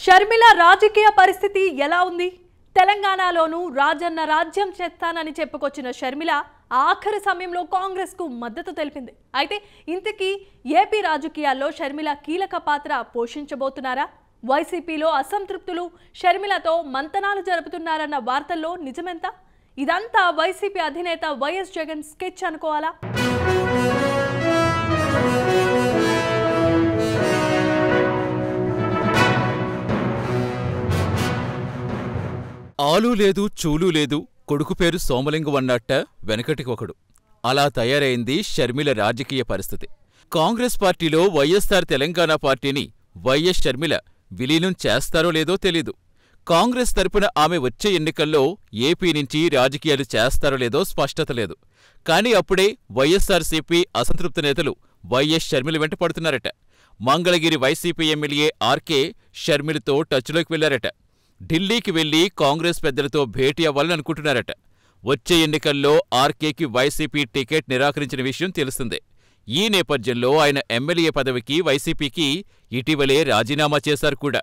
షర్మిల రాజకీయ పరిస్థితి ఎలా ఉంది? తెలంగాణలోనూ రాజన్న రాజ్యం చేస్తానని చెప్పుకొచ్చిన షర్మిల ఆఖరి సమయంలో కాంగ్రెస్ కు మద్దతు తెలిపింది. అయితే ఇంతకీ ఏపీ రాజకీయాల్లో షర్మిల కీలక పాత్ర పోషించబోతున్నారా? వైసీపీలో అసంతృప్తులు షర్మిలతో మంతనాలు జరుపుతున్నారన్న వార్తల్లో నిజమెంత? ఇదంతా వైసీపీ అధినేత వైఎస్ జగన్ స్కెచ్ అనుకోవాలా? ఆలు లేదు చూలు లేదు, కొడుకు పేరు సోమలింగం అన్నట్ట వెనకటికొకడు. అలా తయారైంది షర్మిల రాజకీయ పరిస్థితి. కాంగ్రెస్ పార్టీలో వైఎస్సార్ తెలంగాణ పార్టీని వైఎస్ షర్మిల విలీనం చేస్తారో లేదో తెలీదు. కాంగ్రెస్ తరపున ఆమె వచ్చే ఎన్నికల్లో ఏపీ నుంచి రాజకీయాలు చేస్తారో లేదో స్పష్టత లేదు. కానీ అప్పుడే వైఎస్సార్సీపీ అసంతృప్త నేతలు వైఎస్ షర్మిల వెంట పడుతున్నారట. మంగళగిరి వైసీపీ ఎమ్మెల్యే ఆర్కే షర్మిలతో టచ్లోకి వెళ్లారట. ఢిల్లీకి వెళ్లి కాంగ్రెస్ పెద్దలతో భేటీ అవ్వాలని అనుకుంటున్నారట. వచ్చే ఎన్నికల్లో ఆర్కేకి వైసీపీ టికెట్ నిరాకరించిన విషయం తెలిసిందే. ఈ నేపథ్యంలో ఆయన ఎమ్మెల్యే పదవికి వైసీపీకి ఇటీవలే రాజీనామా చేశారు కూడా.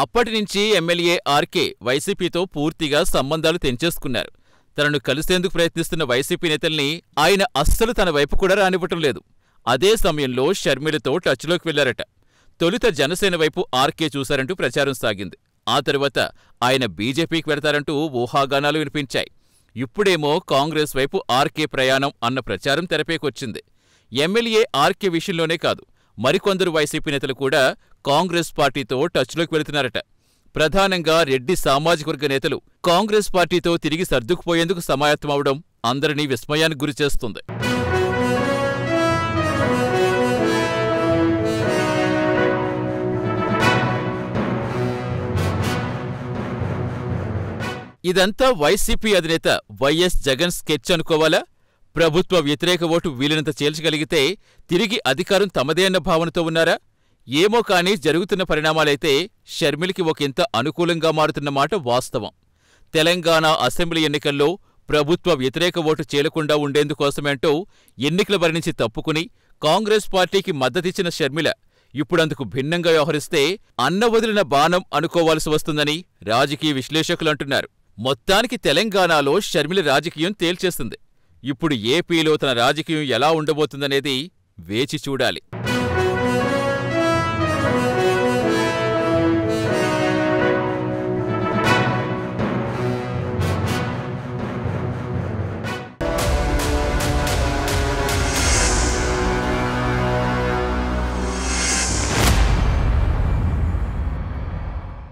అప్పటినుంచి ఎమ్మెల్యే ఆర్కే వైసీపీతో పూర్తిగా సంబంధాలు తెంచేసుకున్నారు. తనను కలిసేందుకు ప్రయత్నిస్తున్న వైసీపీ నేతల్ని ఆయన అస్సలు తన వైపు కూడా రానివ్వటం లేదు. అదే సమయంలో షర్మిలతో టచ్లోకి వెళ్లారట. తొలుత జనసేన వైపు ఆర్కే చూశారంటూ ప్రచారం సాగింది. ఆ తరువాత ఆయన బీజేపీకి వెడతారంటూ ఊహాగానాలు వినిపించాయి. ఇప్పుడేమో కాంగ్రెస్ వైపు ఆర్కే ప్రయాణం అన్న ప్రచారం తెరపేకొచ్చింది. ఎమ్మెల్యే ఆర్కే విషయంలోనే కాదు, మరికొందరు వైసీపీ నేతలు కూడా కాంగ్రెస్ పార్టీతో టచ్లోకి వెళుతున్నారట. ప్రధానంగా రెడ్డి సామాజికవర్గ నేతలు కాంగ్రెస్ పార్టీతో తిరిగి సర్దుకుపోయేందుకు సమాయత్తమవడం అందరినీ విస్మయానికి గురిచేస్తుంది. ఇదంతా వైసీపీ అధినేత వైఎస్ జగన్ స్కెచ్ అనుకోవాలా? ప్రభుత్వ వ్యతిరేక ఓటు వీలినంత చేల్చగలిగితే తిరిగి అధికారం తమదే అన్న భావనతో ఉన్నారా? ఏమో కానీ జరుగుతున్న పరిణామాలైతే షర్మిలకి ఒకంత అనుకూలంగా మారుతున్నమాట వాస్తవం. తెలంగాణ అసెంబ్లీ ఎన్నికల్లో ప్రభుత్వ వ్యతిరేక ఓటు చేలకుండా ఉండేందుకోసమేంటూ ఎన్నికల బరి నుంచి తప్పుకుని కాంగ్రెస్ పార్టీకి మద్దతిచ్చిన షర్మిల ఇప్పుడందుకు భిన్నంగా వ్యవహరిస్తే అన్న వదిలిన బాణం అనుకోవాల్సి వస్తుందని రాజకీయ విశ్లేషకులంటున్నారు. మొత్తానికి తెలంగాణలో షర్మిల రాజకీయం తేల్చేస్తుంది. ఇప్పుడు ఏపీలో తన రాజకీయం ఎలా ఉండబోతుందనేది వేచి చూడాలి.